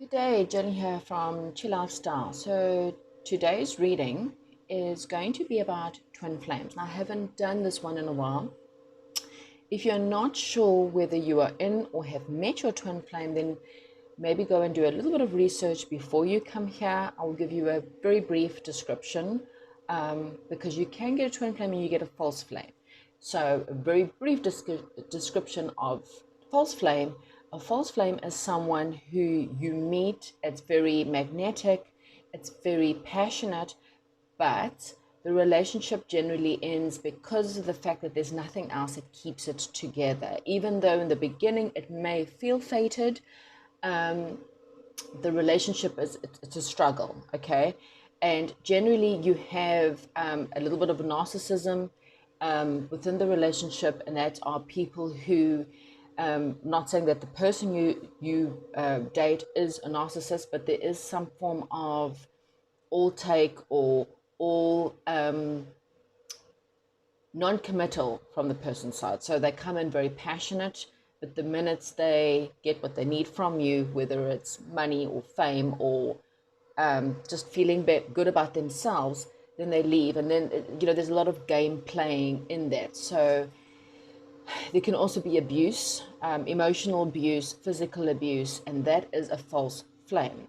Good day, Jenny here from Chill Lifestyle. So today's reading is going to be about twin flames. Now, I haven't done this one in a while. If you're not sure whether you are in or have met your twin flame, then maybe go and do a little bit of research before you come here. I will give you a very brief description because you can get a twin flame and you get a false flame. So a very brief description of false flame. A false flame is someone who you meet, it's very magnetic, it's very passionate, but the relationship generally ends because of the fact that there's nothing else that keeps it together. Even though in the beginning it may feel fated, the relationship it's a struggle, okay? And generally you have a little bit of narcissism within the relationship, and that are people who not saying that the person you date is a narcissist, but there is some form of all take or all non-committal from the person's side. So they come in very passionate, but the minutes they get what they need from you, whether it's money or fame or just feeling good about themselves, then they leave. And then there's a lot of game playing in that. So there can also be abuse, emotional abuse, physical abuse, and that is a false flame.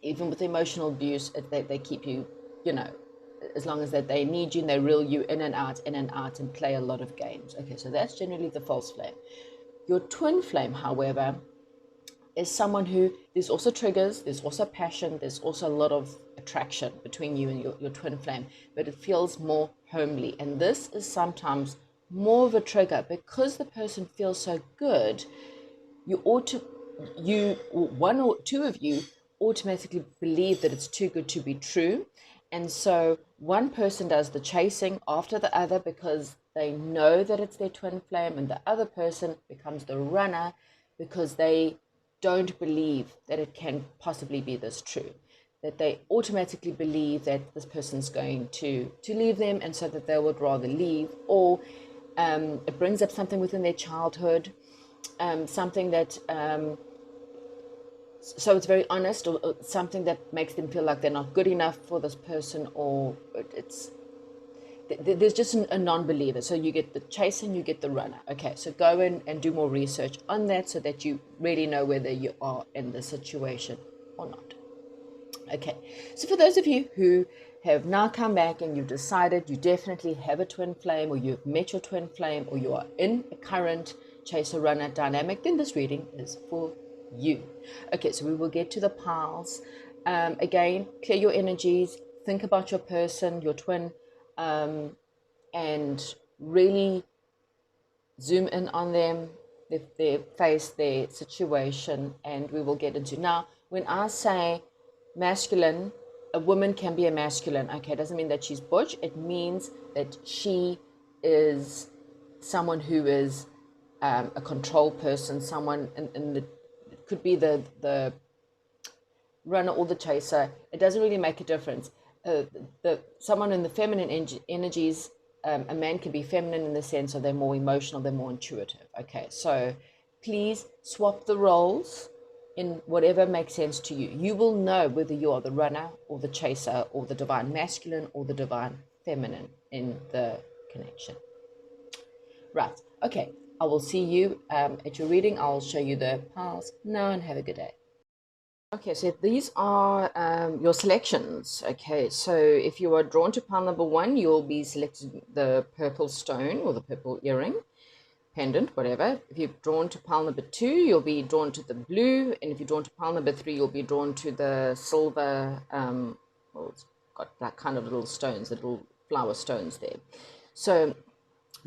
Even with emotional abuse, they keep you, as long as that they need you and they reel you in and out, and play a lot of games. Okay, so that's generally the false flame. Your twin flame, however, is someone who, there's also triggers, there's also passion, there's also a lot of attraction between you and your twin flame, but it feels more homely. And this is sometimes more of a trigger because the person feels so good. One or two of you automatically believe that it's too good to be true. And so one person does the chasing after the other because they know that it's their twin flame, and the other person becomes the runner because they don't believe that it can possibly be this true, that they automatically believe that this person's going to leave them, and so that they would rather leave, or it brings up something within their childhood, something that so it's very honest, or something that makes them feel like they're not good enough for this person, or there's just a non-believer. So you get the chaser and you get the runner. Okay, so go in and do more research on that so that you really know whether you are in the situation or not. Okay, so for those of you who have now come back and you've decided you definitely have a twin flame, or you've met your twin flame, or you are in a current chaser runner dynamic, then this reading is for you. Okay, so we will get to the piles. Again, clear your energies, think about your person, your twin, and really zoom in on them, their face, their situation, and we will get into. Now, when I say masculine, a woman can be a masculine. Okay, it doesn't mean that she's butch. It means that she is someone who is a control person, someone in the, it could be the runner or the chaser. It doesn't really make a difference. Someone in the feminine energies, a man can be feminine in the sense of they're more emotional, they're more intuitive. Okay, so please swap the roles in whatever makes sense to you. You will know whether you are the runner or the chaser, or the divine masculine or the divine feminine in the connection. Right, okay, I will see you at your reading. I'll show you the piles now, and have a good day. Okay, so these are your selections. Okay, so if you are drawn to pile number 1, you'll be selecting the purple stone or the purple earring, pendant, whatever. If you're drawn to pile number 2, you'll be drawn to the blue, and if you're drawn to pile number 3, you'll be drawn to the silver. Well, it's got that kind of little stones, little flower stones there. So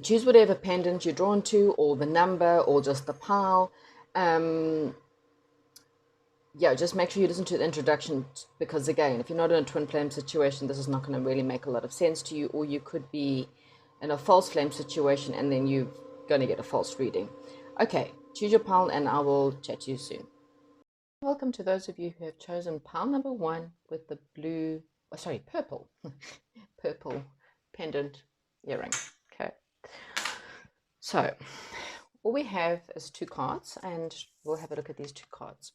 choose whatever pendant you're drawn to, or the number, or just the pile. Yeah, just make sure you listen to the introduction, because again, if you're not in a twin flame situation, this is not going to really make a lot of sense to you, or you could be in a false flame situation and then you're going to get a false reading. Okay, choose your pile and I will chat to you soon. Welcome to those of you who have chosen pile number 1 with the blue, purple, purple pendant earring. Okay, so all we have is 2 cards, and we'll have a look at these 2 cards.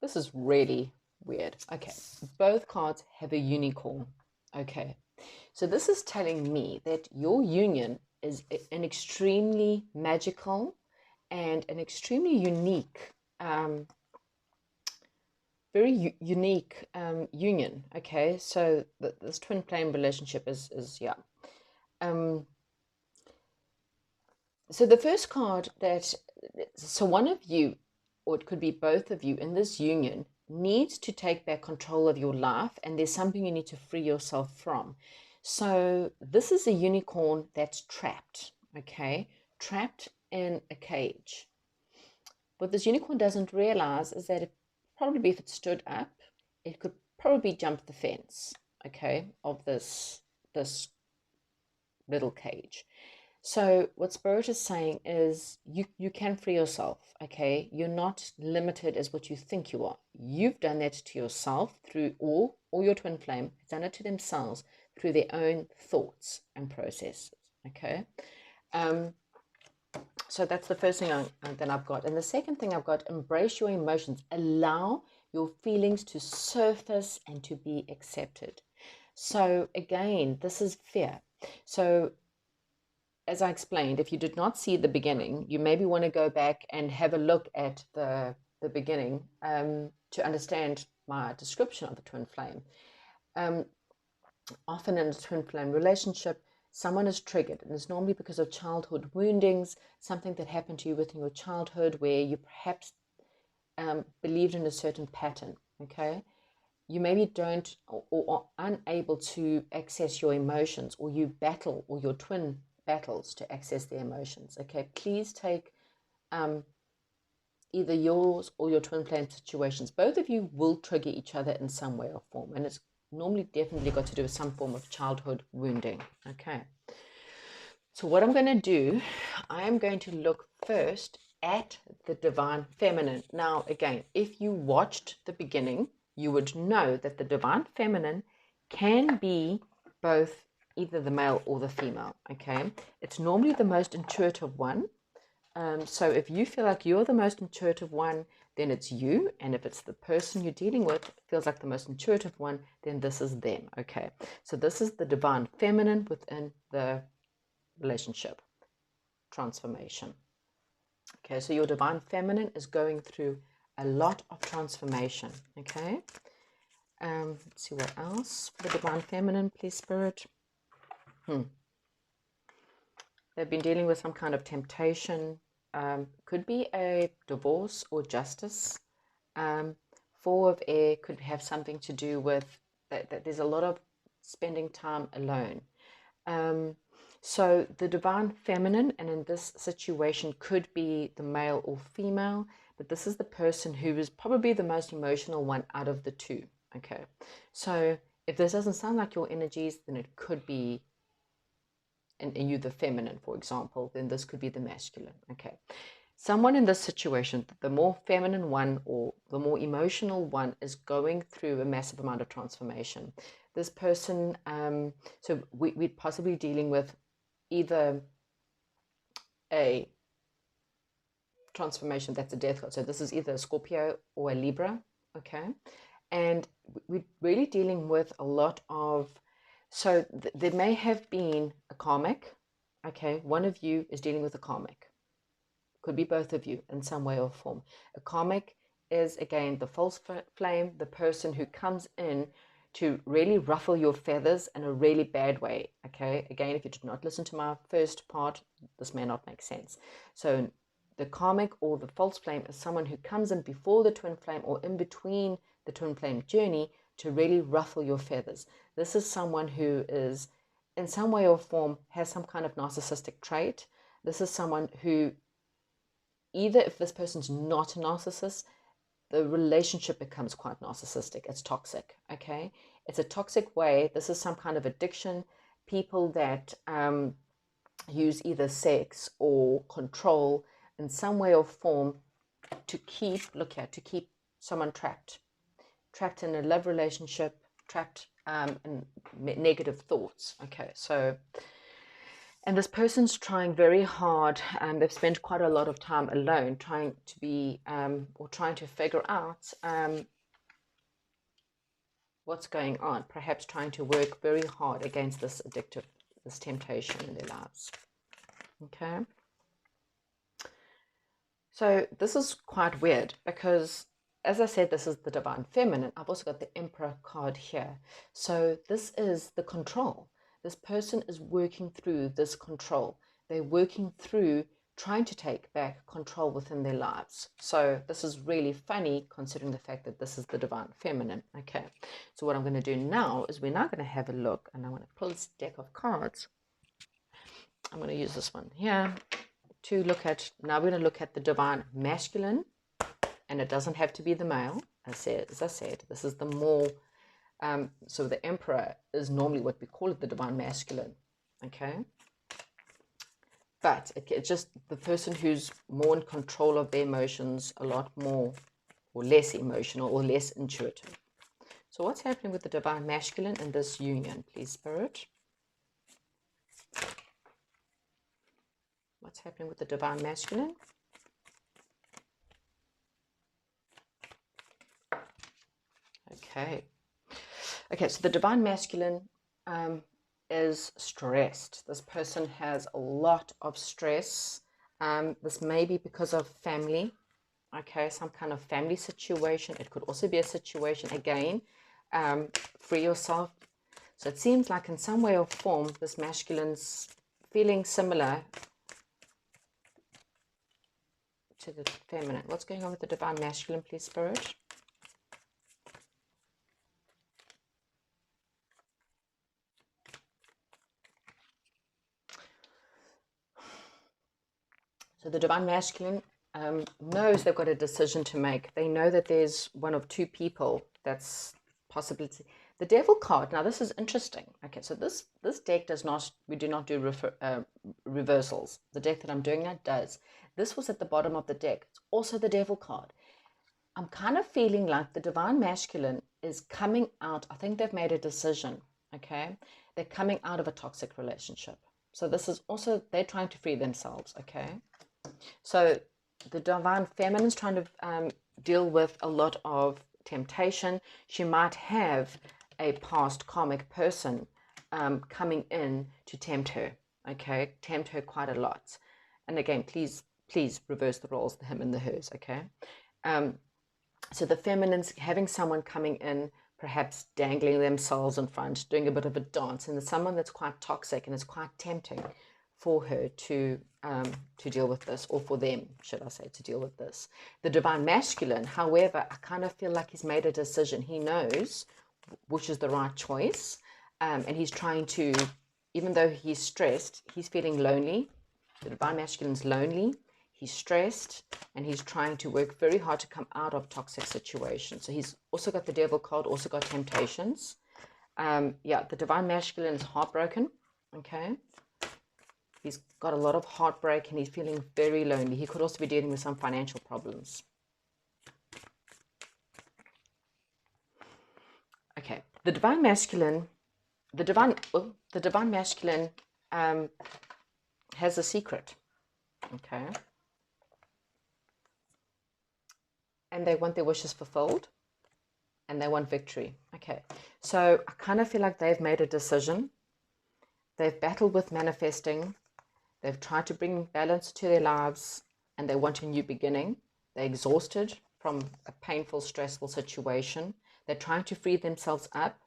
This is really weird. Okay, both cards have a unicorn. Okay, so this is telling me that your union is an extremely magical and an extremely unique, very unique union. Okay, so this twin flame relationship is yeah. So the first card so one of you, or it could be both of you in this union, needs to take back control of your life, and there's something you need to free yourself from. So this is a unicorn that's trapped, okay? Trapped in a cage. What this unicorn doesn't realize is that probably if it stood up, it could probably jump the fence, okay, of this little cage. So what Spirit is saying is you can free yourself, okay? You're not limited as what you think you are. You've done that to yourself through, or your twin flame has done it to themselves through their own thoughts and processes, okay? So that's the first thing that I've got. And the second thing I've got, embrace your emotions. Allow your feelings to surface and to be accepted. So again, this is fear. So as I explained, if you did not see the beginning, you maybe want to go back and have a look at the beginning to understand my description of the twin flame. Often in a twin flame relationship, someone is triggered, and it's normally because of childhood woundings, something that happened to you within your childhood where you perhaps believed in a certain pattern, okay? You maybe don't or are unable to access your emotions, or you battle, or your twin battles to access their emotions, okay? Please take either yours or your twin flame situations. Both of you will trigger each other in some way or form, and it's normally definitely got to do with some form of childhood wounding, okay? So what I'm going to do, I am going to look first at the divine feminine. Now, again, if you watched the beginning, you would know that the divine feminine can be both either the male or the female, okay? It's normally the most intuitive one. So if you feel like you're the most intuitive one, then it's you. And if it's the person you're dealing with feels like the most intuitive one, then this is them, okay? So this is the divine feminine within the relationship transformation. Okay, so your divine feminine is going through a lot of transformation, okay? Let's see what else for the divine feminine, please, Spirit. They've been dealing with some kind of temptation. Could be a divorce or justice. Four of air could have something to do with that there's a lot of spending time alone. So the divine feminine, and in this situation could be the male or female, but this is the person who is probably the most emotional one out of the two, okay? So if this doesn't sound like your energies, then it could be and you the feminine, for example, then this could be the masculine, okay? Someone in this situation, the more feminine one or the more emotional one, is going through a massive amount of transformation. This person, so we're possibly dealing with either a transformation that's a death card. So this is either a Scorpio or a Libra, okay? And we're really dealing with a lot of, so there may have been a karmic, okay? One of you is dealing with a karmic. Could be both of you in some way or form. A karmic is, again, the false flame, the person who comes in to really ruffle your feathers in a really bad way, okay? Again, if you did not listen to my first part, this may not make sense. So the karmic or the false flame is someone who comes in before the twin flame or in between the twin flame journey to really ruffle your feathers. This is someone who is, in some way or form, has some kind of narcissistic trait. This is someone who, either if this person's not a narcissist, the relationship becomes quite narcissistic. It's toxic, okay? It's a toxic way. This is some kind of addiction. People that use either sex or control in some way or form to keep, to keep someone trapped in a love relationship, trapped in negative thoughts, okay? So And this person's trying very hard. They've spent quite a lot of time alone trying to be, or trying to figure out what's going on. Perhaps trying to work very hard against this temptation in their lives. Okay. So this is quite weird because, as I said, this is the Divine Feminine. I've also got the Emperor card here. So this is the control. This person is working through this control. They're working through trying to take back control within their lives. So this is really funny considering the fact that this is the Divine Feminine. Okay, so what I'm going to do now is we're now going to have a look, and I'm going to pull this deck of cards. I'm going to use this one here to look at. Now we're going to look at the Divine Masculine, and it doesn't have to be the male. As I said, this is the more, so the Emperor is normally what we call it, the Divine Masculine, okay? But it's just the person who's more in control of their emotions, a lot more, or less emotional, or less intuitive. So what's happening with the Divine Masculine in this union, please, Spirit? What's happening with the Divine Masculine? Okay. Okay, so the Divine Masculine is stressed. This person has a lot of stress. This may be because of family, okay, some kind of family situation. It could also be a situation, again, free yourself. So it seems like in some way or form, this masculine's feeling similar to the feminine. What's going on with the Divine Masculine, please, Spirit? So the Divine Masculine knows they've got a decision to make. They know that there's one of two people that's possibility. The Devil card, now this is interesting. Okay, so this deck does not, we do not do reversals. The deck that I'm doing now does. This was at the bottom of the deck. It's also the Devil card. I'm kind of feeling like the Divine Masculine is coming out. I think they've made a decision, okay? They're coming out of a toxic relationship. So this is also, they're trying to free themselves, okay? So the Divine Feminine is trying to deal with a lot of temptation. She might have a past karmic person coming in to tempt her, okay? Tempt her quite a lot. And again, please reverse the roles, the him and the hers, okay? So the feminine's having someone coming in, perhaps dangling themselves in front, doing a bit of a dance, and there's someone that's quite toxic and it's quite tempting for her to deal with this, or for them, should I say, to deal with this. The Divine Masculine, however, I kind of feel like he's made a decision. He knows which is the right choice, and he's trying to, even though he's stressed, he's feeling lonely. The Divine Masculine's lonely, he's stressed, and he's trying to work very hard to come out of toxic situations. So he's also got the Devil card, also got temptations. Yeah, the Divine Masculine is heartbroken, okay? He's got a lot of heartbreak and he's feeling very lonely. He could also be dealing with some financial problems. Okay, the Divine Masculine, the Divine Masculine has a secret, okay? And they want their wishes fulfilled and they want victory. Okay, so I kind of feel like they've made a decision. They've battled with manifesting. They've tried to bring balance to their lives and they want a new beginning. They're exhausted from a painful, stressful situation. They're trying to free themselves up.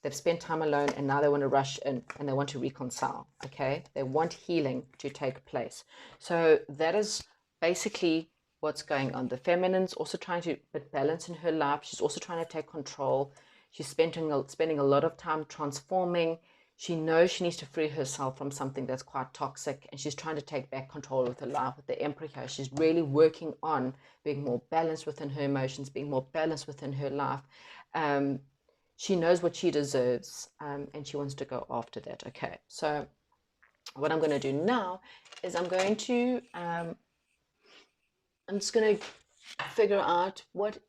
They've spent time alone and now they want to rush in and they want to reconcile, okay? They want healing to take place. So that is basically what's going on. The feminine's also trying to put balance in her life. She's also trying to take control. She's spending a lot of time transforming. She knows she needs to free herself from something that's quite toxic, and she's trying to take back control of her life with the Emperor here. She's really working on being more balanced within her emotions, being more balanced within her life. She knows what she deserves, and she wants to go after that. Okay, so what I'm going to do now is I'm just going to figure out what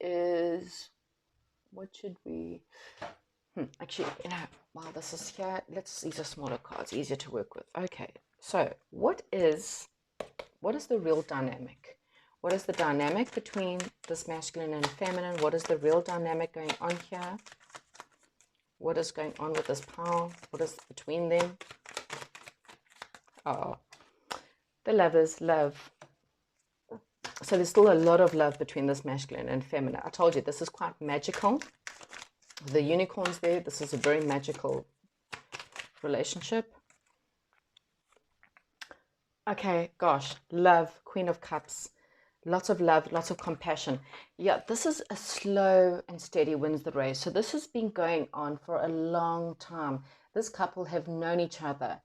should we... Actually, while this is here, these are smaller cards, easier to work with. Okay, so what is the real dynamic? What is the dynamic between this masculine and feminine? What is the real dynamic going on here? What is going on with this power? What is between them? Oh, the lovers, love. So there's still a lot of love between this masculine and feminine. I told you, this is quite magical. The unicorns there, this is a very magical relationship. Okay, gosh, love, Queen of Cups. Lots of love, lots of compassion. Yeah, this is a slow and steady wins the race. So this has been going on for a long time. This couple have known each other.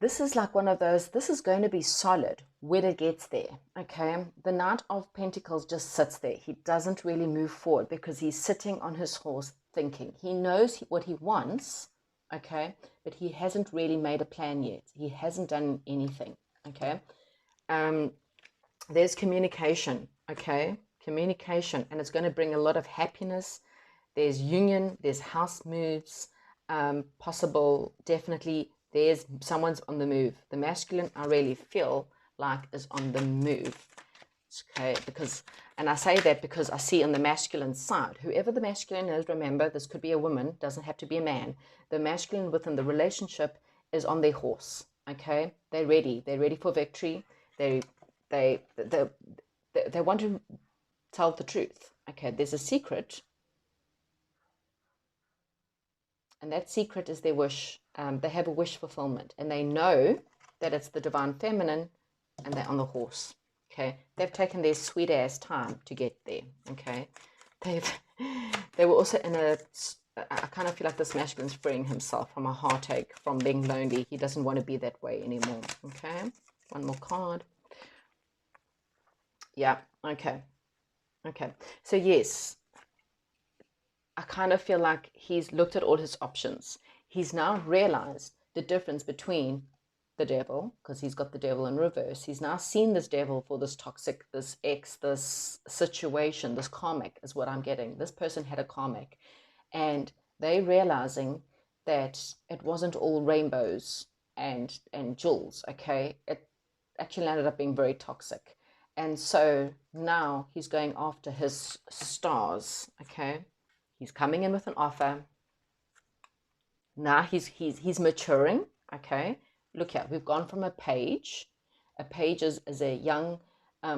This is like one of those, this is going to be solid when it gets there, okay? The Knight of Pentacles just sits there. He doesn't really move forward because he's sitting on his horse thinking. He knows what he wants, okay? But he hasn't really made a plan yet. He hasn't done anything, okay? There's communication, okay? Communication, and it's going to bring a lot of happiness. There's union, there's house moves, possible, definitely. There's someone's on the move. The masculine, I really feel like, is on the move. Okay, and I say that because I see on the masculine side, whoever the masculine is, remember, this could be a woman, doesn't have to be a man. The masculine within the relationship is on their horse. Okay, they're ready for victory. They want to tell the truth. Okay, there's a secret, and that secret is their wish. They have a wish fulfillment, and they know that it's the divine feminine, and they're on the horse. Okay, they've taken their sweet ass time to get there. Okay, they were also in a. I kind of feel like this masculine's freeing himself from a heartache, from being lonely. He doesn't want to be that way anymore. Okay, one more card. Yeah. Okay. So yes, I kind of feel like he's looked at all his options. He's now realized the difference between the devil, because he's got the devil in reverse. He's now seen this devil for this toxic, this ex, this situation, this karmic is what I'm getting. This person had a karmic, and they realizing that it wasn't all rainbows and jewels, okay? It actually ended up being very toxic. And so now he's going after his stars, okay? He's coming in with an offer. Now he's maturing, okay? Look here, we've gone from a page. A page is a young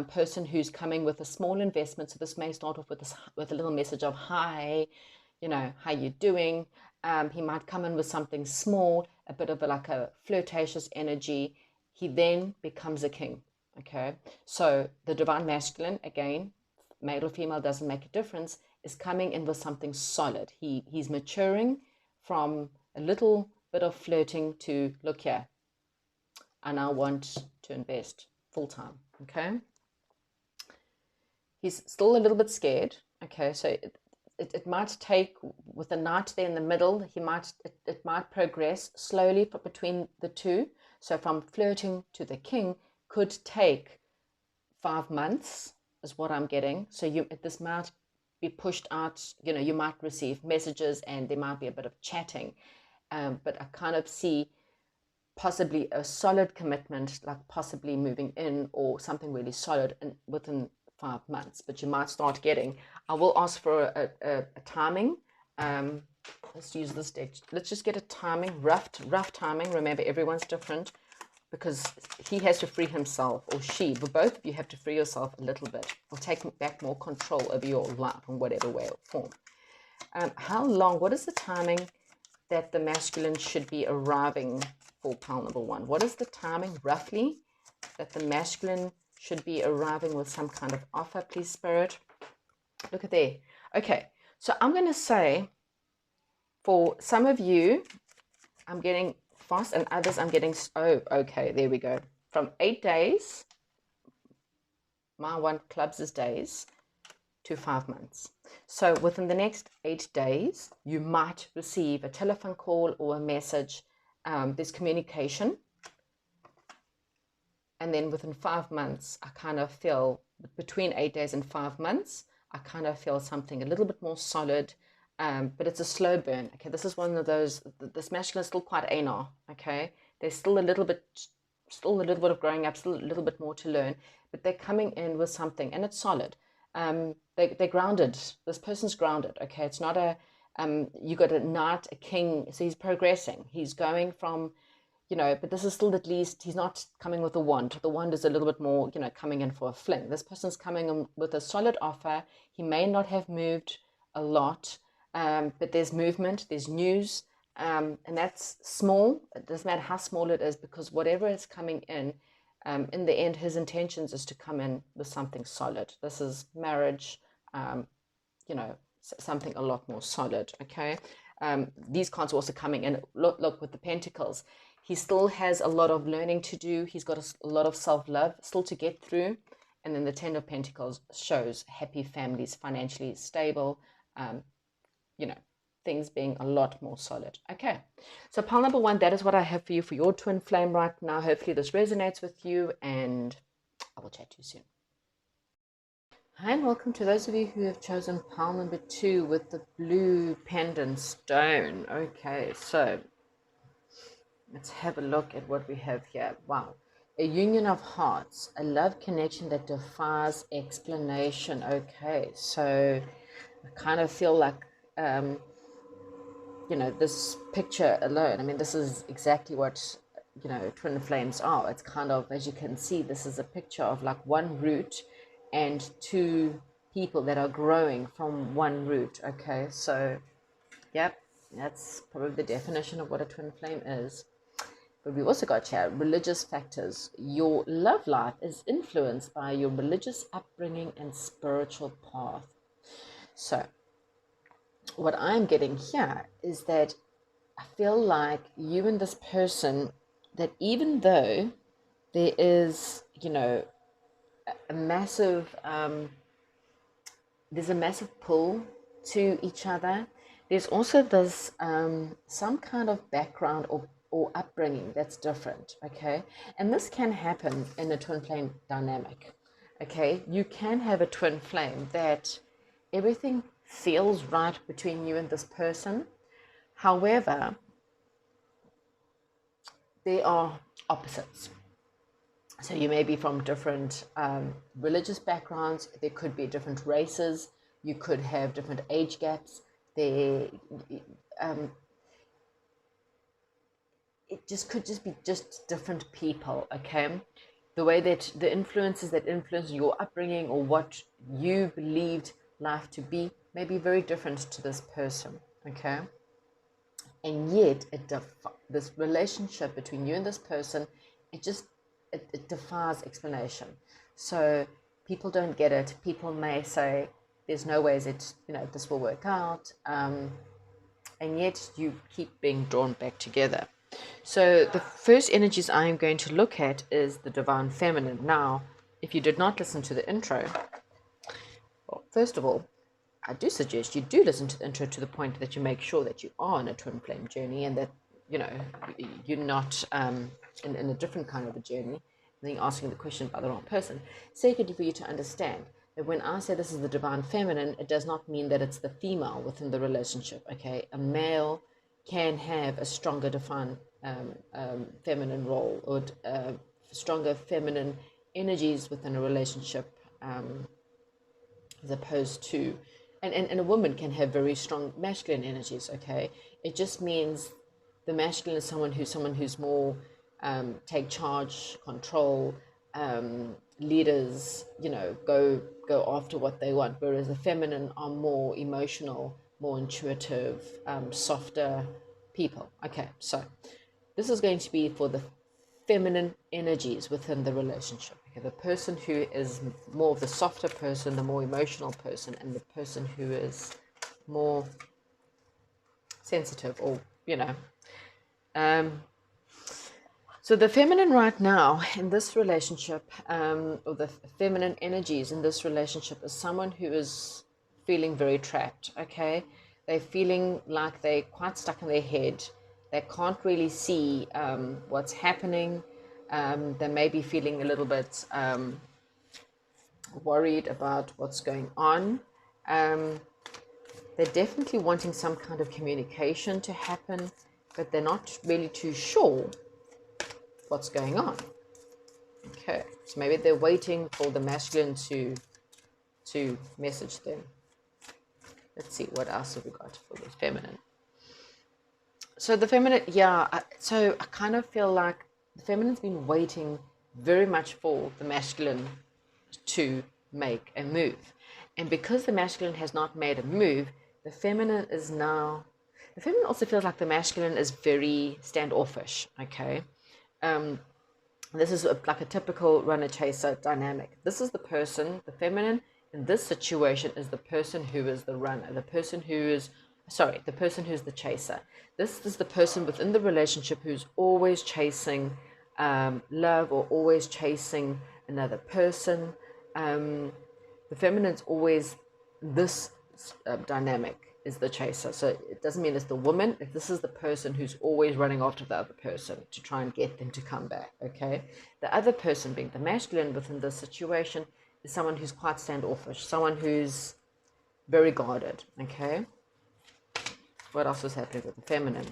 person who's coming with a small investment. So this may start off with a little message of, hi, how you doing? He might come in with something small, a bit of like a flirtatious energy. He then becomes a king, okay? So the divine masculine, again, male or female, doesn't make a difference, is coming in with something solid. He's maturing from a little bit of flirting to, look here, I now want to invest full time, okay? He's still a little bit scared, okay? So it might take, with the Knight there in the middle, it might progress slowly between the two. So from flirting to the king could take 5 months, is what I'm getting. So this might be pushed out. You might receive messages, and there might be a bit of chatting, but I kind of see possibly a solid commitment, like possibly moving in or something really solid within 5 months. But you might start getting, I will ask for a timing. Let's use this deck. Let's just get a timing, rough timing. Remember, everyone's different, because he has to free himself, or she, but both of you have to free yourself a little bit, or take back more control over your life in whatever way or form. How long, what is the timing that the masculine should be arriving for pile number 1? What is the timing, roughly, that the masculine should be arriving with some kind of offer, please, Spirit? Look at there. Okay, so I'm going to say, for some of you, I'm getting fast, and others I'm getting, oh, okay, there we go. From 8 days, my one clubs is days, to 5 months. So within the next 8 days, you might receive a telephone call or a message. There's communication. And then within 5 months, I kind of feel, between 8 days and 5 months, I kind of feel something a little bit more solid. but it's a slow burn. Okay, this is one of those. This masculine is still quite anal. Okay, there's still a little bit of growing up, still a little bit more to learn, but they're coming in with something, and it's solid. They're grounded. This person's grounded. Okay, it's not a you got a knight, a king, so he's progressing. He's going from, but this is still, at least he's not coming with a wand. The wand is a little bit more, coming in for a fling. This person's coming in with a solid offer. He may not have moved a lot, but there's movement, there's news, and that's small. It doesn't matter how small it is, because whatever is coming in the end, his intentions is to come in with something solid. This is marriage, something a lot more solid. Okay, these cards are also coming in. Look with the pentacles, he still has a lot of learning to do. He's got a lot of self-love still to get through. And then the Ten of Pentacles shows happy families, financially stable, things being a lot more solid. Okay, so pile number 1, that is what I have for you for your twin flame right now. Hopefully this resonates with you, and I will chat to you soon. Hi, and welcome to those of you who have chosen pile number 2 with the blue pendant stone. Okay, so let's have a look at what we have here. Wow. A union of hearts, a love connection that defies explanation. Okay, so I kind of feel like, this picture alone, I mean, this is exactly what, twin flames are. It's kind of, as you can see, this is a picture of like one root and 2 people that are growing from one root. Okay, so, yep, that's probably the definition of what a twin flame is. But we also got here religious factors. Your love life is influenced by your religious upbringing and spiritual path. So what I'm getting here is that I feel like you and this person, that even though there is, a massive, there's a massive pull to each other, there's also this some kind of background or upbringing that's different. Okay, and this can happen in a twin flame dynamic. Okay, you can have a twin flame that everything feels right between you and this person. However, they are opposites. So you may be from different religious backgrounds. There could be different races. You could have different age gaps. It could just be different people. Okay, the way that the influences that influence your upbringing or what you believed life to be may be very different to this person. Okay, and yet this relationship between you and this person, it defies explanation. So people don't get it. People may say there's no ways this will work out, and yet you keep being drawn back together. So the first energies I am going to look at is the divine feminine. Now, if you did not listen to the intro, well, first of all, I do suggest you do listen to the intro to the point that you make sure that you are on a twin flame journey, and that you're not in a different kind of a journey, and then you're asking the question by the wrong person. Secondly, for you to understand that when I say this is the divine feminine, it does not mean that it's the female within the relationship. Okay, a male can have a stronger defined feminine role, or stronger feminine energies within a relationship, as opposed to, and a woman can have very strong masculine energies. Okay, it just means the masculine is someone who's more take charge, control, leaders, go after what they want, whereas the feminine are more emotional, more intuitive, softer people. Okay, so this is going to be for the feminine energies within the relationship. Okay, the person who is more of the softer person, the more emotional person, and the person who is more sensitive, or so the feminine right now in this relationship, or the feminine energies in this relationship, is someone who is feeling very trapped. Okay, they're feeling like they're quite stuck in their head. They can't really see what's happening. They may be feeling a little bit worried about what's going on. They're definitely wanting some kind of communication to happen, but they're not really too sure what's going on. Okay, so maybe they're waiting for the masculine to message them. Let's see, what else have we got for the feminine? So the feminine, so I kind of feel like the feminine's been waiting very much for the masculine to make a move. And because the masculine has not made a move, the feminine also feels like the masculine is very standoffish, okay? This is like a typical runner-chaser dynamic. This is the person, the feminine in this situation is the person who is the runner, the person who's the chaser. This is the person within the relationship who's always chasing love or always chasing another person. The feminine's always this dynamic is the chaser. So it doesn't mean it's the woman. If this is the person who's always running after the other person to try and get them to come back, okay? The other person, being the masculine within this situation, is someone who's quite standoffish, someone who's very guarded, okay? What else is happening with the feminine?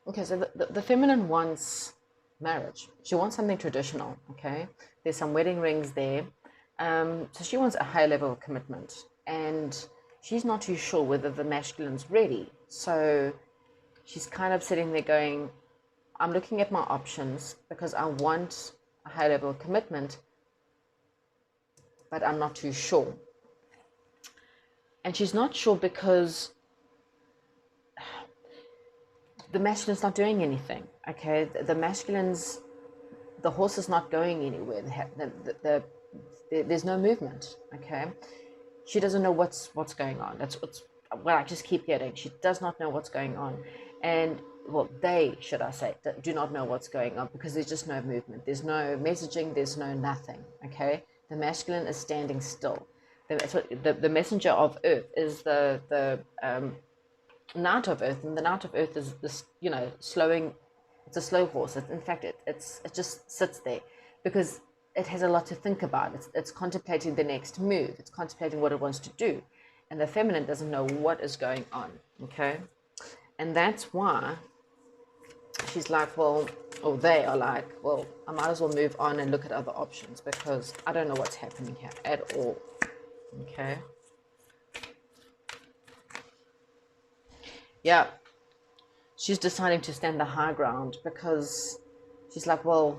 Okay, so the feminine wants marriage. She wants something traditional, okay? There's some wedding rings there. So she wants a high level of commitment. And she's not too sure whether the masculine's ready. So she's kind of sitting there going, I'm looking at my options because I want a high level of commitment, but I'm not too sure. And she's not sure because the masculine's not doing anything, okay? The horse is not going anywhere. There's no movement, okay? She doesn't know what's going on. That's what I just keep getting. She does not know what's going on. And, well, they, should I say, do not know what's going on because there's just no movement. There's no messaging. There's no nothing, okay? The masculine is standing still. The messenger of earth is the Knight of Earth, and the Knight of Earth is this, slowing. It's a slow horse. In fact, it just sits there because it has a lot to think about. It's contemplating the next move. It's contemplating what it wants to do, and the feminine doesn't know what is going on. Okay, and that's why she's like, they are like, I might as well move on and look at other options because I don't know what's happening here at all. Okay. Yeah, she's deciding to stand the high ground because she's like, I'm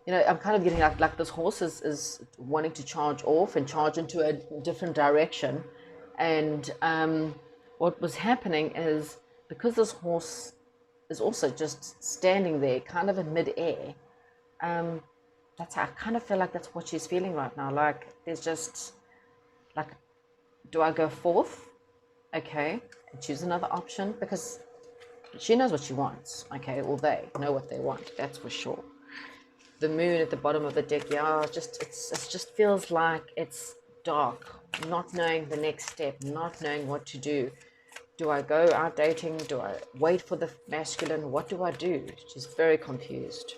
kind of getting like this horse is wanting to charge off and charge into a different direction. And what was happening is because this horse is also just standing there kind of in mid-air, I kind of feel like that's what she's feeling right now. Like there's just like, do I go forth? Okay, and choose another option because she knows what she wants, okay, or they know what they want, that's for sure. The moon at the bottom of the deck, it just feels like it's dark, not knowing the next step, not knowing what to do. Do I go out dating? Do I wait for the masculine? What do I do? She's very confused.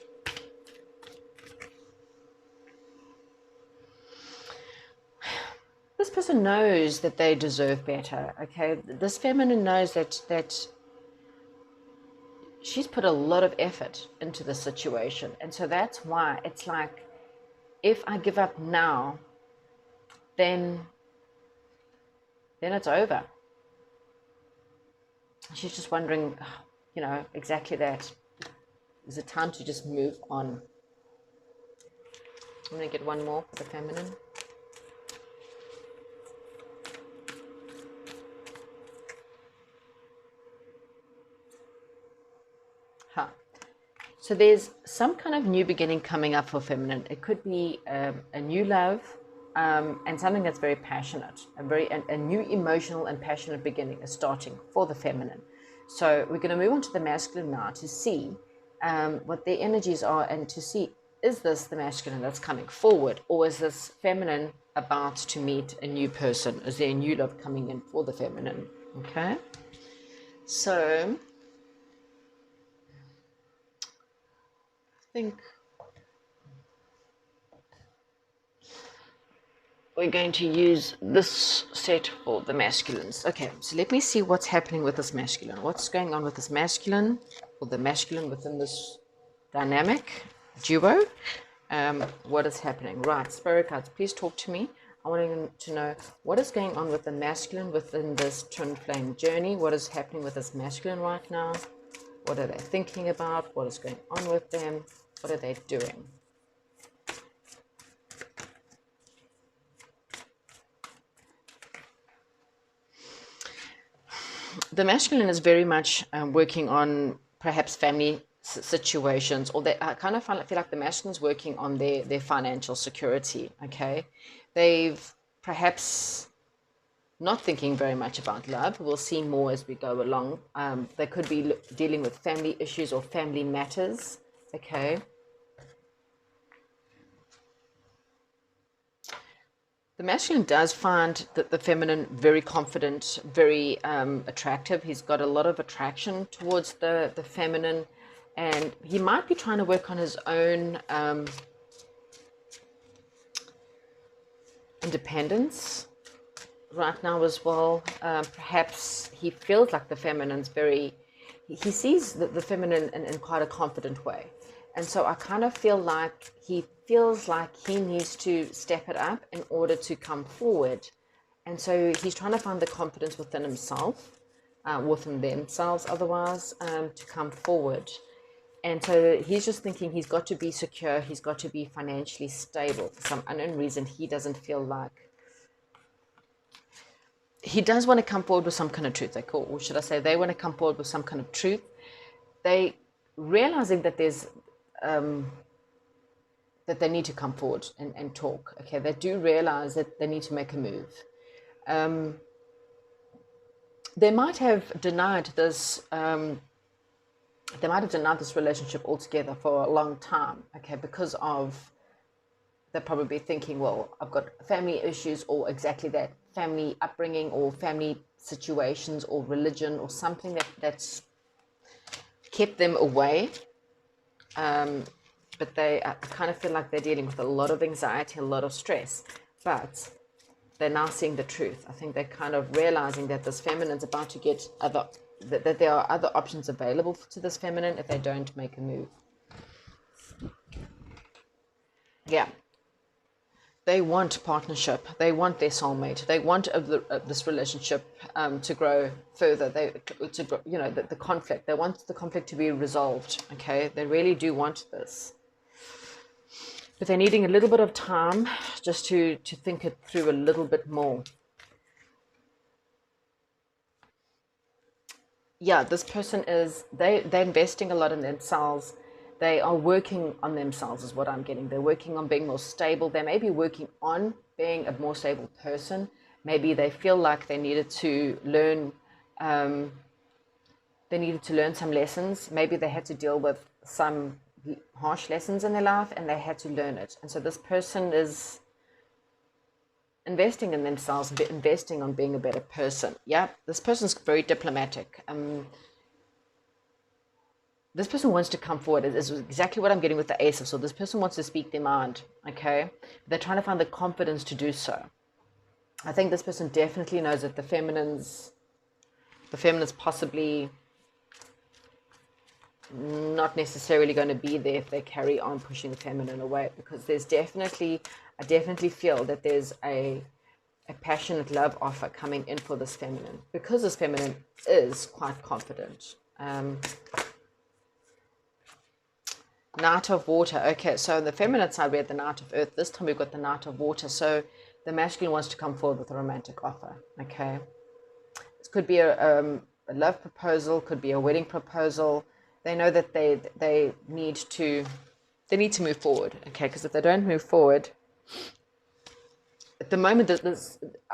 This person knows that they deserve better, okay? This feminine knows that she's put a lot of effort into the situation. And so that's why it's like, if I give up now, then it's over. She's just wondering, exactly that. Is it time to just move on? I'm going to get one more for the feminine. So there's some kind of new beginning coming up for feminine. It could be a new love and something that's very passionate, a new emotional and passionate beginning is starting for the feminine. So we're going to move on to the masculine now to see what their energies are and to see, is this the masculine that's coming forward, or is this feminine about to meet a new person? Is there a new love coming in for the feminine? Okay, so think we're going to use this set for the masculines. Okay, so let me see what's happening with this masculine. What's going on with this masculine, or the masculine within this dynamic duo? What is happening? Right, spirit cards, please talk to me. I want to know what is going on with the masculine within this twin flame journey. What is happening with this masculine right now? What are they thinking about? What is going on with them? What are they doing? The masculine is very much working on perhaps family situations, or I kind of feel like the masculine is working on their financial security. Okay, they've perhaps not thinking very much about love. We'll see more as we go along. They could be dealing with family issues or family matters. Okay. The masculine does find that the feminine very confident, very attractive. He's got a lot of attraction towards the feminine, and he might be trying to work on his own independence right now as well. Perhaps he feels like the feminine's he sees the feminine in quite a confident way. And so I kind of feel like he feels like he needs to step it up in order to come forward. And so he's trying to find the confidence within himself, within themselves otherwise, to come forward. And so he's just thinking he's got to be secure, he's got to be financially stable. For some unknown reason, he doesn't feel like... He does want to come forward with some kind of truth, or should I say they want to come forward with some kind of truth. They realizing that there's... that they need to come forward and talk. Okay, they do realize that they need to make a move. They might have denied this. They might have denied this relationship altogether for a long time. Okay, because of they're probably thinking, well, I've got family issues, or exactly that, family upbringing, or family situations, or religion, or something that's kept them away. But I kind of feel like they're dealing with a lot of anxiety, a lot of stress, but they're now seeing the truth. I think they're kind of realizing that this feminine's about to get that there are other options available to this feminine if they don't make a move. Yeah. They want partnership. They want their soulmate. They want this relationship to grow further. The conflict. They want the conflict to be resolved. Okay, they really do want this, but they're needing a little bit of time just to think it through a little bit more. Yeah, this person they're investing a lot in themselves. They are working on themselves is what I'm getting. They're working on being more stable. They may be working on being a more stable person. Maybe they feel like they needed to learn some lessons. Maybe they had to deal with some harsh lessons in their life and they had to learn it. And so this person is investing in themselves, investing on being a better person. Yeah, this person's very diplomatic. This person wants to come forward. Is exactly what I'm getting with the Ace of Swords. This person wants to speak their mind, okay? They're trying to find the confidence to do so. I think this person definitely knows that the feminine's possibly not necessarily going to be there if they carry on pushing the feminine away, because I definitely feel that there's a passionate love offer coming in for this feminine, because this feminine is quite confident. Knight of Water. Okay, so on the feminine side, we had the Knight of Earth. This time we've got the Knight of Water. So the masculine wants to come forward with a romantic offer. Okay, it could be a love proposal, could be a wedding proposal. They know that they need to move forward. Okay, because if they don't move forward, at the moment,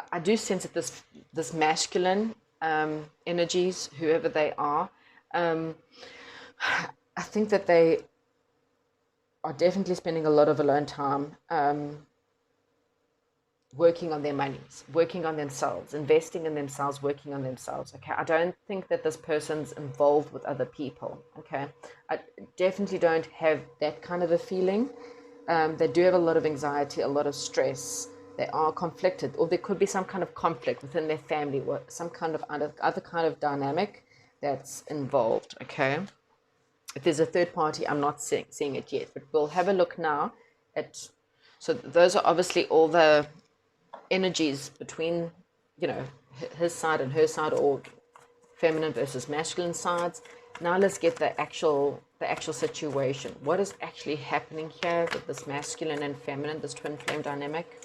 I do sense that this masculine energies, whoever they are, I think that they are definitely spending a lot of alone time. working on their monies, working on themselves, investing in themselves, working on themselves. Okay, I don't think that this person's involved with other people. Okay, I definitely don't have that kind of a feeling. They do have a lot of anxiety, a lot of stress. They are conflicted, or there could be some kind of conflict within their family, or some kind of other kind of dynamic that's involved. Okay, if there's a third party, I'm not seeing it yet, but we'll have a look now at. So those are obviously all the energies between, his side and her side, or feminine versus masculine sides. Now let's get the actual situation. What is actually happening here with this masculine and feminine, this twin flame dynamic?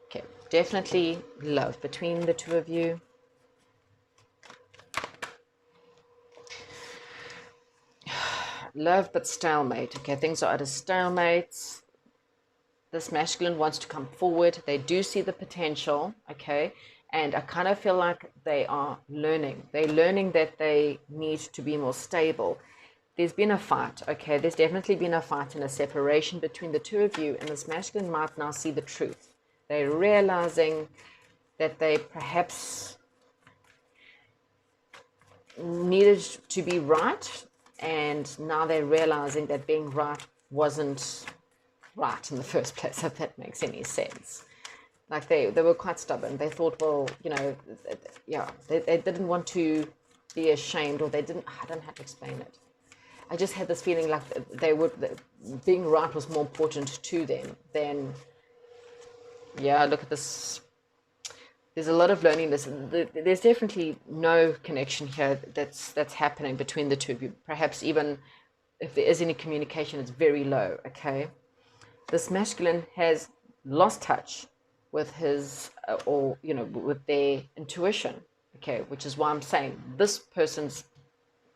Okay, definitely love between the two of you. Love, but stalemate. Okay, things are at a stalemate. This masculine wants to come forward. They do see the potential, okay? And I kind of feel like they are learning. They're learning that they need to be more stable. There's been a fight, okay? There's definitely been a fight and a separation between the two of you, and this masculine might now see the truth. They're realizing that they perhaps needed to be right, and now they're realizing that being right wasn't right in the first place, if that makes any sense. Like they were quite stubborn. They thought, well, they didn't want to be ashamed, or I don't have to explain it. I just had this feeling like being right was more important to them than, look at this. There's a lot of loneliness. There's definitely no connection here that's happening between the two of you. Perhaps even if there is any communication, it's very low, okay? This masculine has lost touch with his, with their intuition, okay? Which is why I'm saying this person's,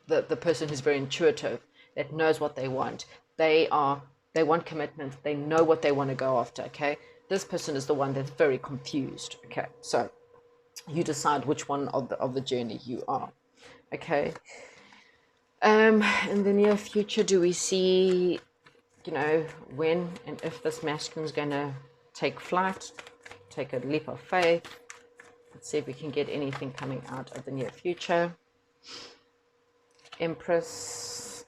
the person who's very intuitive, that knows what they want. They want commitment. They know what they want to go after, okay? This person is the one that's very confused, okay? So you decide which one of the journey you are, okay? In the near future, do we see, when and if this masculine is going to take flight, take a leap of faith? Let's see if we can get anything coming out of the near future. Empress.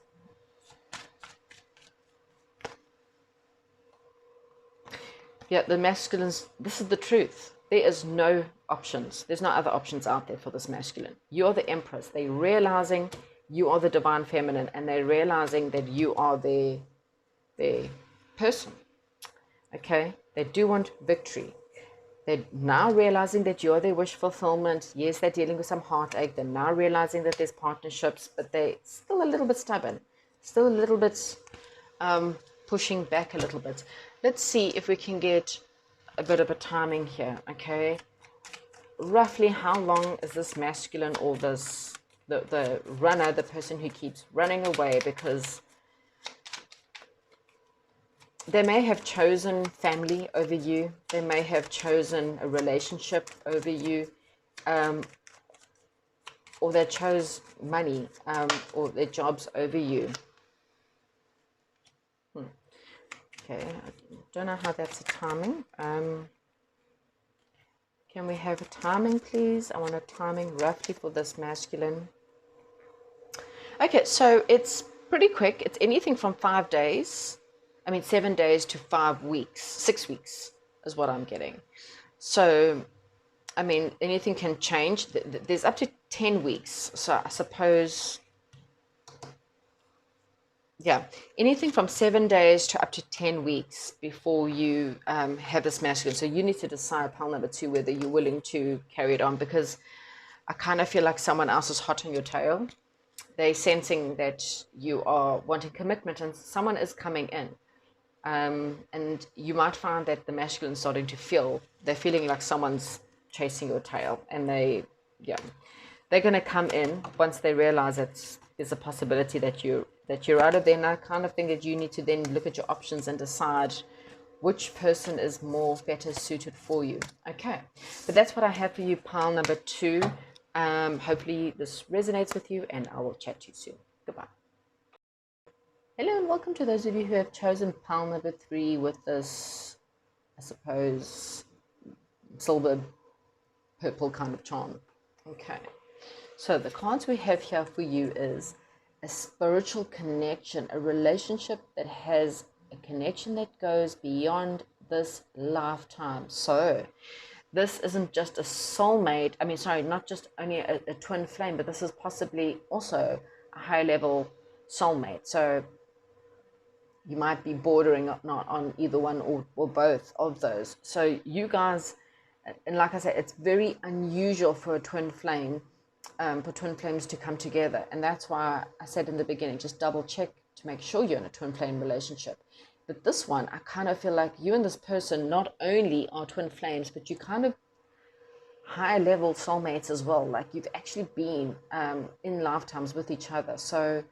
Yeah, the masculines, this is the truth. There is no options. There's no other options out there for this masculine. You're the Empress. They're realizing you are the divine feminine, and they're realizing that you are their person. Okay? They do want victory. They're now realizing that you're their wish fulfillment. Yes, they're dealing with some heartache. They're now realizing that there's partnerships, but they're still a little bit stubborn. Still a little bit pushing back a little bit. Let's see if we can get a bit of a timing here, okay? Roughly how long is this masculine, or this the runner, the person who keeps running away, because they may have chosen family over you. They may have chosen a relationship over you, or they chose money, or their jobs over you. Okay, I don't know how that's a timing. Can we have a timing, please? I want a timing roughly for this masculine. Okay, so it's pretty quick. It's anything from 7 days to 5 weeks. 6 weeks is what I'm getting. So, anything can change. There's up to 10 weeks. So I suppose, anything from 7 days to up to 10 weeks before you have this masculine. So you need to decide, pile number 2, whether you're willing to carry it on, because I kind of feel like someone else is hot on your tail. They're sensing that you are wanting commitment, and someone is coming in. And you might find that the masculine is starting to they're feeling like someone's chasing your tail, and they're going to come in once they realize that there's a possibility that you're out of there. And I kind of think that you need to then look at your options and decide which person is better suited for you. Okay, but that's what I have for you, pile number 2. Hopefully this resonates with you, and I will chat to you soon. Goodbye. Hello and welcome to those of you who have chosen pile number 3 with this I suppose, silver, purple kind of charm. Okay. So the cards we have here for you is a spiritual connection, a relationship that has a connection that goes beyond this lifetime. So this isn't just a soulmate. I mean, sorry, not just only a twin flame, but this is possibly also a high level soulmate. So you might be bordering not on either one or both of those. So you guys, and like I said, it's very unusual for a twin flame, for twin flames to come together. And that's why I said in the beginning, just double check to make sure you're in a twin flame relationship. But this one, I kind of feel like you and this person not only are twin flames, but you kind of high level soulmates as well. Like you've actually been in lifetimes with each other. So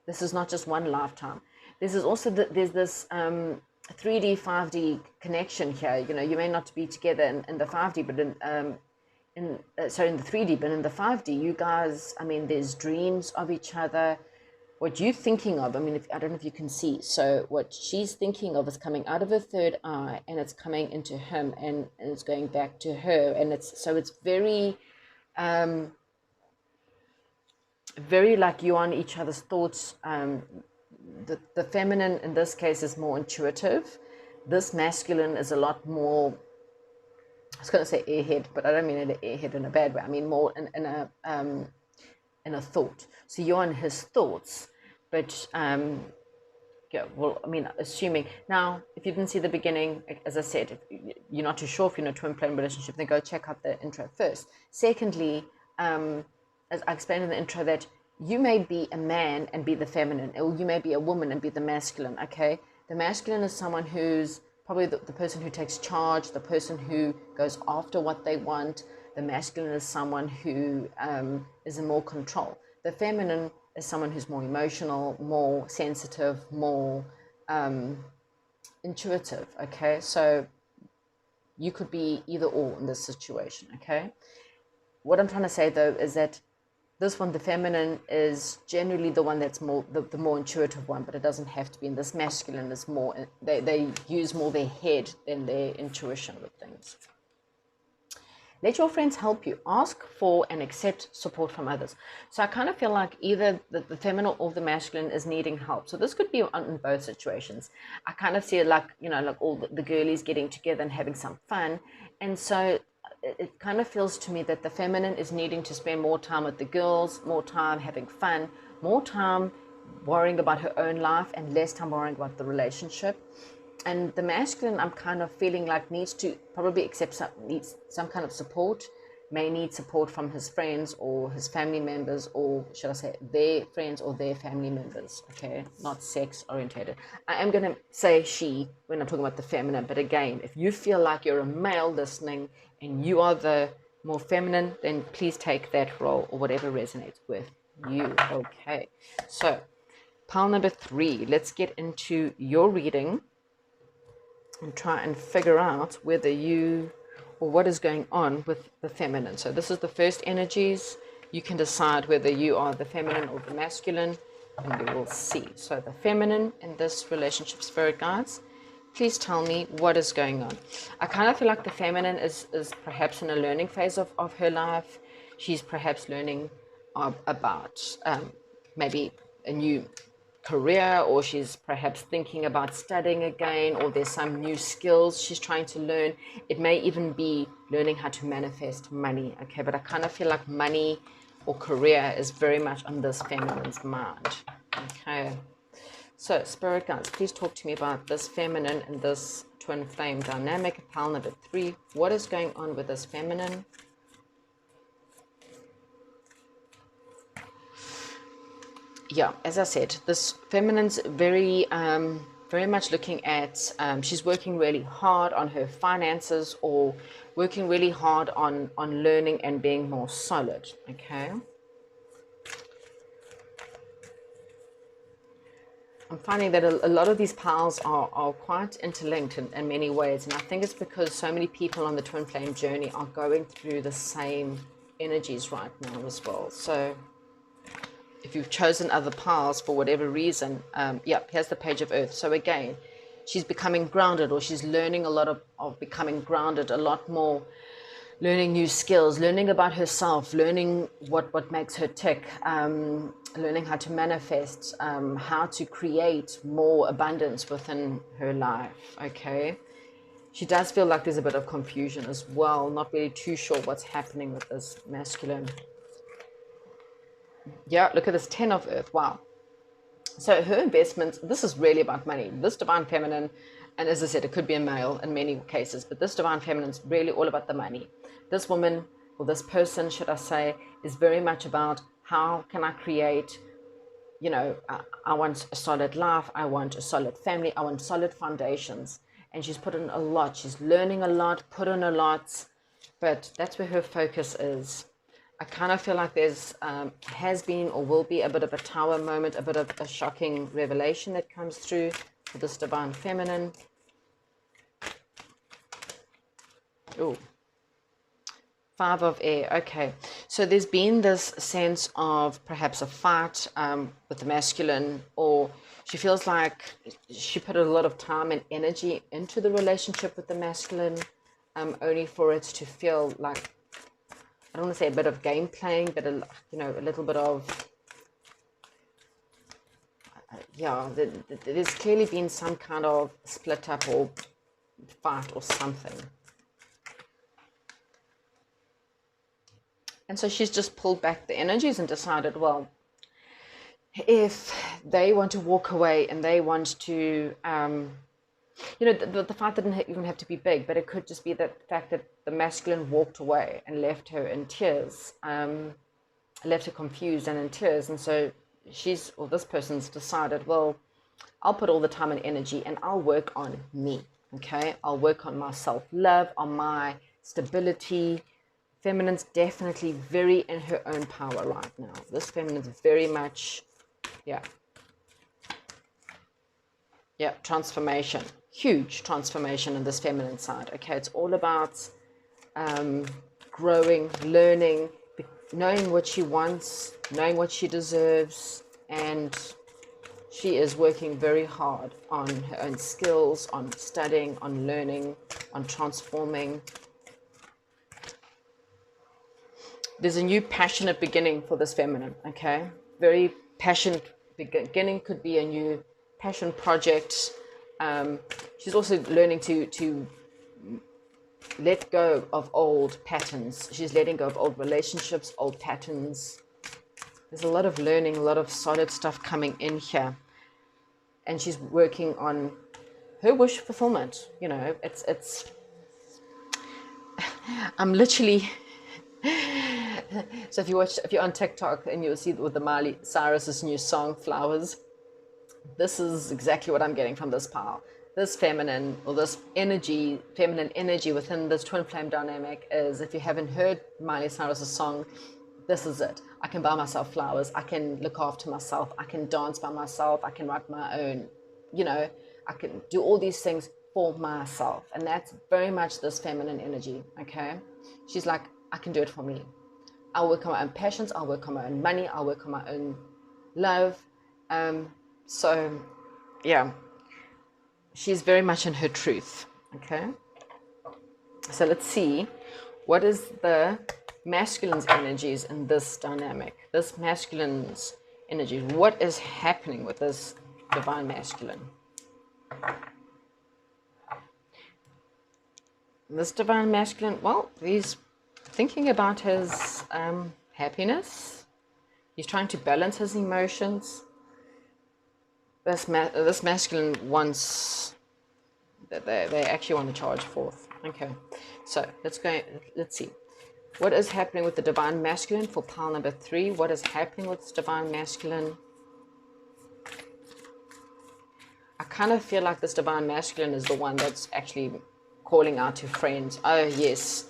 this is not just one lifetime. This is also there's this 3D, 5D connection here. You know, you may not be together in the 5D, but in the 3D, but in the 5D, you guys, I mean, there's dreams of each other. What you're thinking of, I mean, I don't know if you can see. So what she's thinking of is coming out of her third eye, and it's coming into him, and it's going back to her, and it's very, very like you're on each other's thoughts. The feminine in this case is more intuitive. This masculine is a lot more, I was going to say airhead, but I don't mean an airhead in a bad way. I mean more in a thought. So you're on his thoughts, but yeah, well, I mean, assuming now, if you didn't see the beginning, as I said, if you're not too sure if you're in a twin flame relationship, then go check out the intro first. Secondly, as I explained in the intro, that you may be a man and be the feminine, or you may be a woman and be the masculine. Okay, the masculine is someone who's probably the person who takes charge, the person who goes after what they want. The masculine is someone who is in more control. The feminine is someone who's more emotional, more sensitive, more intuitive. Okay, so you could be either or in this situation. Okay, what I'm trying to say though is that this one, the feminine, is generally the one that's more the more intuitive one, but it doesn't have to be. And this masculine is more, they use more their head than their intuition with things. Let your friends help you. Ask for and accept support from others. So I kind of feel like either the feminine or the masculine is needing help. So this could be in both situations. I kind of see it like, you know, like all the girlies getting together and having some fun. And so it kind of feels to me that the feminine is needing to spend more time with the girls, more time having fun, more time worrying about her own life, and less time worrying about the relationship. And the masculine, I'm kind of feeling like needs to probably needs some kind of support, may need support from his friends or his family members, or should I say their friends or their family members, okay, not sex orientated. I am going to say she when I'm talking about the feminine, but again, if you feel like you're a male listening and you are the more feminine, then please take that role or whatever resonates with you. Okay, so pile number 3, let's get into your reading and try and figure out whether you or what is going on with the feminine. So this is the first energies. You can decide whether you are the feminine or the masculine, and we will see. So the feminine in this relationship, spirit guides, please tell me what is going on. I kind of feel like the feminine is perhaps in a learning phase of her life. She's perhaps learning about maybe a new career, or she's perhaps thinking about studying again, or there's some new skills she's trying to learn. It may even be learning how to manifest money. Okay, but I kind of feel like money or career is very much on this feminine's mind. Okay, so spirit guides, please talk to me about this feminine and this twin flame dynamic. Pile number 3, what is going on with this feminine? Yeah, as I said, this feminine's very much looking at, she's working really hard on her finances, or working really hard on learning and being more solid. Okay, I'm finding that a lot of these piles are quite interlinked in many ways, and I think it's because so many people on the twin flame journey are going through the same energies right now as well. So if you've chosen other piles for whatever reason, yeah, here's the Page of Earth. So again, she's becoming grounded, or she's learning a lot of becoming grounded, a lot more, learning new skills, learning about herself, learning what makes her tick, learning how to manifest, how to create more abundance within her life, okay? She does feel like there's a bit of confusion as well, not really too sure what's happening with this masculine. Yeah, look at this 10 of Earth, wow. So her investments, this is really about money. This divine feminine, and as I said, it could be a male in many cases, but this divine feminine is really all about the money. This woman, or this person, should I say, is very much about how can I create, you know, I want a solid life, I want a solid family, I want solid foundations. And she's put in a lot. She's learning a lot, put in a lot, but that's where her focus is. I kind of feel like there's has been or will be a bit of a tower moment, a bit of a shocking revelation that comes through for this divine feminine. Oh, 5 of air. Okay, so there's been this sense of perhaps a fight with the masculine, or she feels like she put a lot of time and energy into the relationship with the masculine, only for it to feel like, I don't want to say a bit of game playing, but a little bit of, there's clearly been some kind of split up or fight or something. And so she's just pulled back the energies and decided, well, if they want to walk away and they want to, the fight didn't even have to be big, but it could just be the fact that the masculine walked away and left her in tears, left her confused and in tears. And so this person's decided, well, I'll put all the time and energy and I'll work on me, okay? I'll work on my self-love, on my stability. Feminine's definitely very in her own power right now. This feminine's very much, transformation. Huge transformation in this feminine side. Okay, it's all about growing, learning, knowing what she wants, knowing what she deserves, and she is working very hard on her own skills, on studying, on learning, on transforming. There's a new passionate beginning for this feminine, okay? Very passionate beginning, could be a new passion project. She's also learning to let go of old patterns. She's letting go of old relationships, old patterns. There's a lot of learning, a lot of solid stuff coming in here. And she's working on her wish fulfillment. You know, it's I'm literally so if you're on TikTok and you'll see with the Miley Cyrus's new song Flowers, this is exactly what I'm getting from this pile. This feminine, or this feminine energy within this twin flame dynamic is, if you haven't heard Miley Cyrus's song, this is it. I can buy myself flowers. I can look after myself. I can dance by myself. I can write my own, I can do all these things for myself. And that's very much this feminine energy, okay? She's like, I can do it for me. I'll work on my own passions. I'll work on my own money. I'll work on my own love. So, yeah, she's very much in her truth, okay? So let's see, what is the masculine's energies in this dynamic? This masculine's energy, what is happening with this divine masculine? This divine masculine, well, he's thinking about his happiness. He's trying to balance his emotions. This masculine wants, they actually want to charge forth. Okay, so let's see. What is happening with the divine masculine for pile number 3? What is happening with this divine masculine? I kind of feel like this divine masculine is the one that's actually calling out to friends. Oh, yes.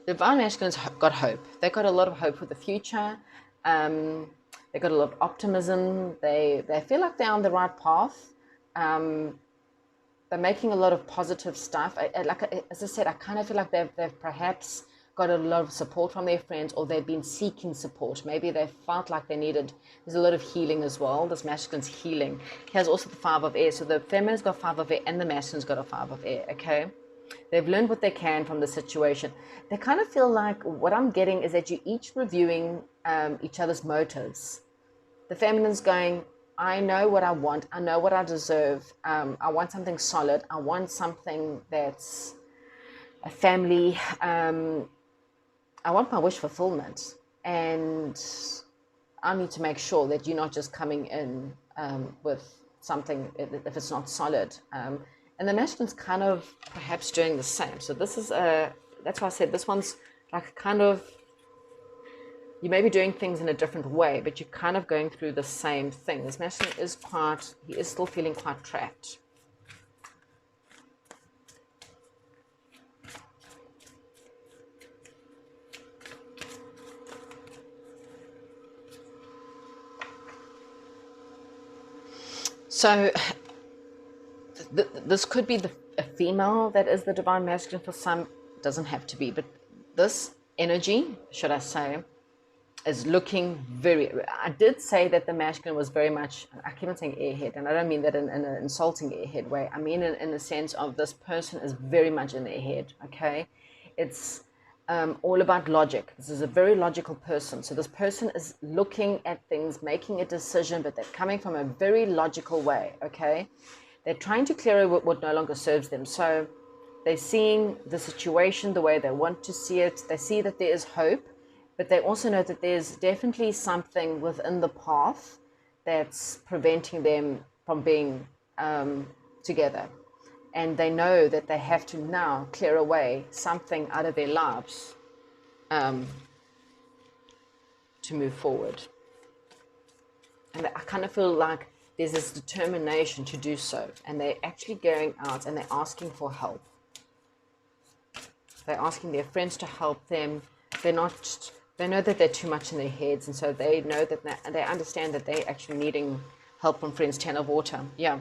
The divine masculine's got hope. They've got a lot of hope for the future. They've got a lot of optimism. They feel like they're on the right path. They're making a lot of positive stuff. As I said, I kind of feel like they've perhaps got a lot of support from their friends, or they've been seeking support. Maybe they felt like they needed, there's a lot of healing as well. This masculine's healing. He has also the 5 of air. So the feminine's got 5 of air and the masculine's got a 5 of air, okay? They've learned what they can from the situation. They kind of feel like, what I'm getting is that you're each reviewing each other's motives. The feminine's going, I know what I want. I know what I deserve. I want something solid. I want something that's a family. I want my wish fulfillment. And I need to make sure that you're not just coming in with something if it's not solid. And the masculine's kind of perhaps doing the same. So this is that's why I said this one's like kind of, you may be doing things in a different way, but you're kind of going through the same thing. This masculine is he is still feeling quite trapped. So this could be a female that is the divine masculine for some. It doesn't have to be, but this energy, should I say, is looking very, I did say that the masculine was very much, I keep on saying airhead, and I don't mean that in an insulting airhead way. I mean in the sense of this person is very much in their head, okay? It's all about logic. This is a very logical person. So this person is looking at things, making a decision, but they're coming from a very logical way, okay? They're trying to clear what no longer serves them. So they're seeing the situation the way they want to see it. They see that there is hope, but they also know that there's definitely something within the path that's preventing them from being together. And they know that they have to now clear away something out of their lives to move forward. And I kind of feel like there's this determination to do so. And they're actually going out and they're asking for help. They're asking their friends to help them. They know that they're too much in their heads. And so they know that they understand that they're actually needing help from friends. 10 of water. Yeah.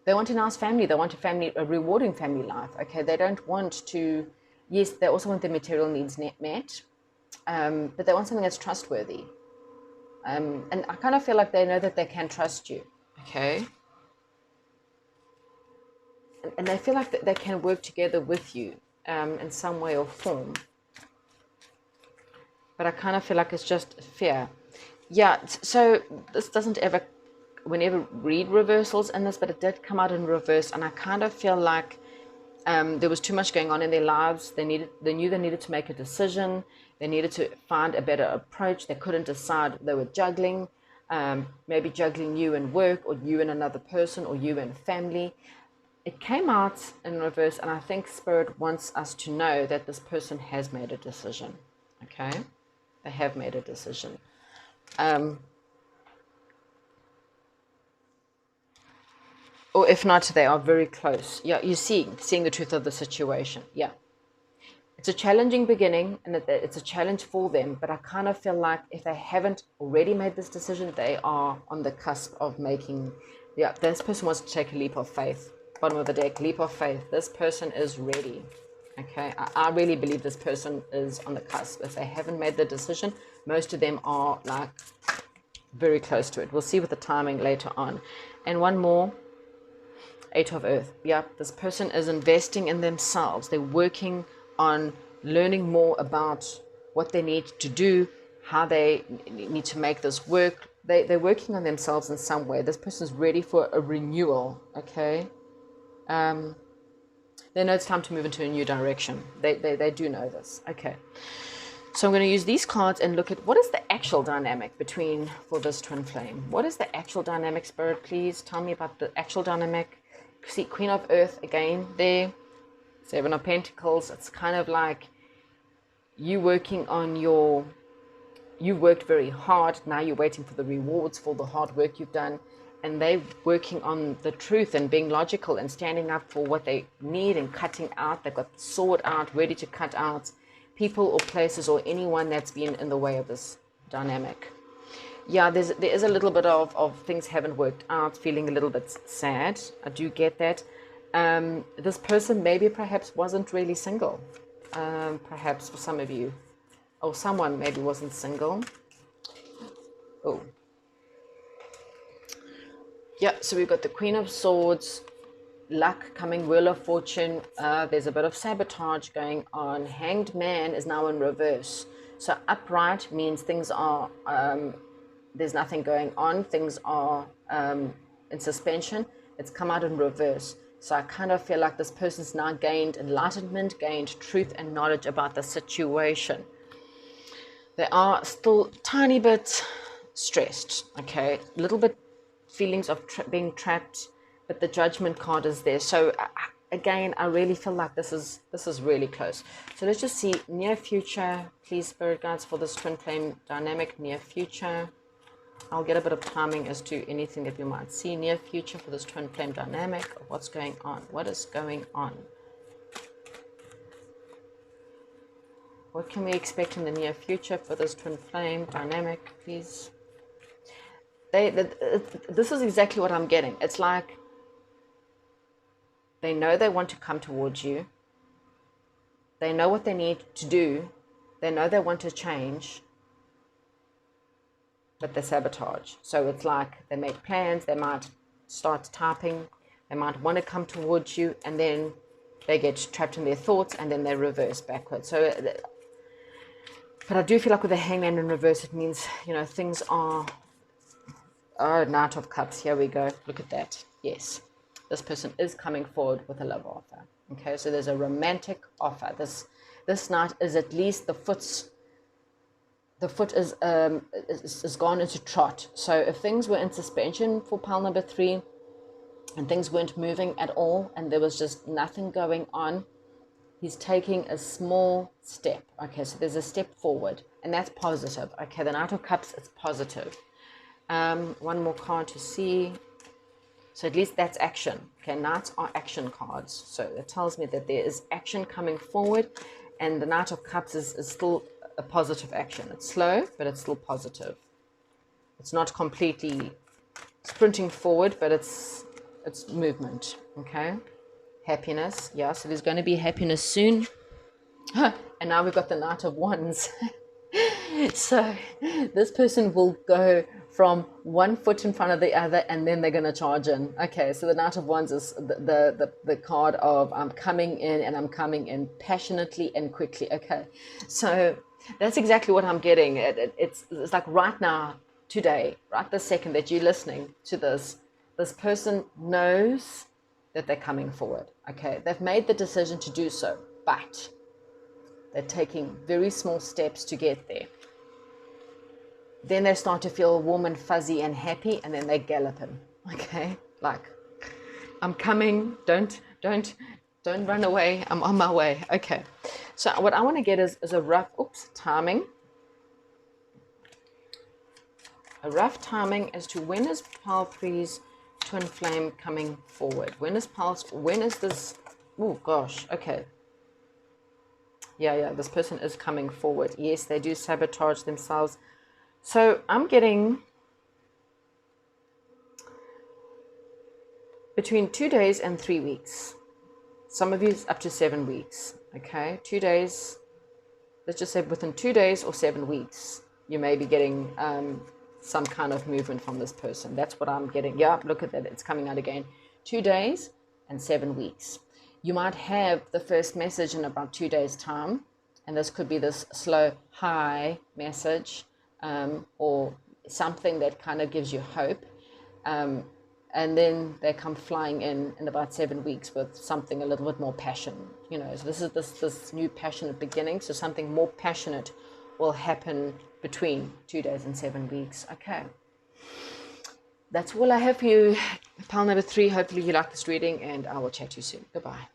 They want a nice family. They want a rewarding family life. Okay, they don't want to. Yes, they also want their material needs met, but they want something that's trustworthy. And I kind of feel like they know that they can trust you. Okay, and they feel like that they can work together with you in some way or form. But I kind of feel like it's just fear. Yeah. So this doesn't ever. We never read reversals in this, but it did come out in reverse, and I kind of feel like there was too much going on in their lives. They knew they needed to make a decision. They needed to find a better approach. They couldn't decide. They were juggling, maybe juggling you and work, or you and another person, or you and family. It came out in reverse, and I think Spirit wants us to know that this person has made a decision. Okay, they have made a decision. Or if not, they are very close. Yeah, you're seeing the truth of the situation. Yeah. It's a challenging beginning, and it's a challenge for them, but I kind of feel like if they haven't already made this decision, they are on the cusp of making, this person wants to take a leap of faith. Bottom of the deck, leap of faith. This person is ready. Okay, I really believe this person is on the cusp. If they haven't made the decision, most of them are like very close to it. We'll see with the timing later on. And one more. 8 of Earth. Yeah, this person is investing in themselves. They're working on learning more about what they need to do, how they need to make this work. They're working on themselves in some way. This person is ready for a renewal, okay? They know it's time to move into a new direction. They do know this, okay? So I'm going to use these cards and look at what is the actual dynamic for this twin flame. What is the actual dynamic, Spirit? Please tell me about the actual dynamic. See, Queen of Earth again there, 7 of Pentacles. It's kind of like you working on you worked very hard. Now you're waiting for the rewards for the hard work you've done. And they're working on the truth and being logical and standing up for what they need and cutting out. They've got the sword out, ready to cut out people or places or anyone that's been in the way of this dynamic. Yeah, there is a little bit of things haven't worked out, feeling a little bit sad. I do get that. This person maybe perhaps wasn't really single. perhaps for some of you, or someone maybe wasn't single. Oh, yeah, so we've got the Queen of Swords, luck coming, Wheel of Fortune. There's a bit of sabotage going on. Hanged Man is now in reverse. So upright means things are, there's nothing going on. Things are in suspension. It's come out in reverse. So I kind of feel like this person's now gained enlightenment, gained truth and knowledge about the situation. They are still tiny bit stressed, okay? A little bit feelings of being trapped, but the Judgment card is there. So again, I really feel like this is really close. So let's just see near future, please, spirit guides, for this twin flame dynamic. Near future, I'll get a bit of timing as to anything that we might see near future for this twin flame dynamic. What's going on? What is going on? What can we expect in the near future for this twin flame dynamic, please? This is exactly what I'm getting. It's like they know they want to come towards you. They know what they need to do. They know they want to change, but they sabotage. So it's like they make plans. They might start typing. They might want to come towards you, and then they get trapped in their thoughts, and then they reverse backwards. So, but I do feel like with the Hangman in reverse, it means, you know, things are... Oh, Knight of Cups, here we go. Look at that. Yes, this person is coming forward with a love offer. Okay, so there's a romantic offer. This knight is at least the foot is gone into trot. So if things were in suspension for pile number 3 and things weren't moving at all and there was just nothing going on, he's taking a small step. Okay, so there's a step forward, and that's positive. Okay, the Knight of Cups is positive. One more card to see. So at least that's action. Okay, knights are action cards. So it tells me that there is action coming forward, and the Knight of Cups is still a positive action. It's slow, but it's still positive. It's not completely sprinting forward, but it's movement. Okay, happiness. Yeah, so there's going to be happiness soon. And now we've got the Knight of Wands. So this person will go from one foot in front of the other, and then they're going to charge in. Okay, so the Knight of Wands is the card of I'm coming in, and I'm coming in passionately and quickly. Okay, so that's exactly what I'm getting. It's like right now, today, right this second that you're listening to this person knows that they're coming forward. Okay, they've made the decision to do so, but they're taking very small steps to get there. Then they start to feel warm and fuzzy and happy, and then they gallop in. Okay, like I'm coming. Don't run away. I'm on my way. Okay, so what I want to get is a rough timing. A rough timing as to when is pile 3's twin flame coming forward. When is this? Oh gosh. Okay. Yeah, this person is coming forward. Yes, they do sabotage themselves. So I'm getting between 2 days and 3 weeks. Some of you it's up to 7 weeks. Okay, 2 days. Let's just say within 2 days or 7 weeks, you may be getting some kind of movement from this person. That's what I'm getting. Yeah, look at that. It's coming out again. 2 days and 7 weeks. You might have the first message in about 2 days' time, and this could be this slow hi message, or something that kind of gives you hope, and then they come flying in about 7 weeks with something a little bit more passion. You know, so this is this new passionate beginning. So something more passionate will happen between 2 days and 7 weeks. Okay. That's all I have for you. Pile number 3. Hopefully you like this reading, and I will chat to you soon. Goodbye.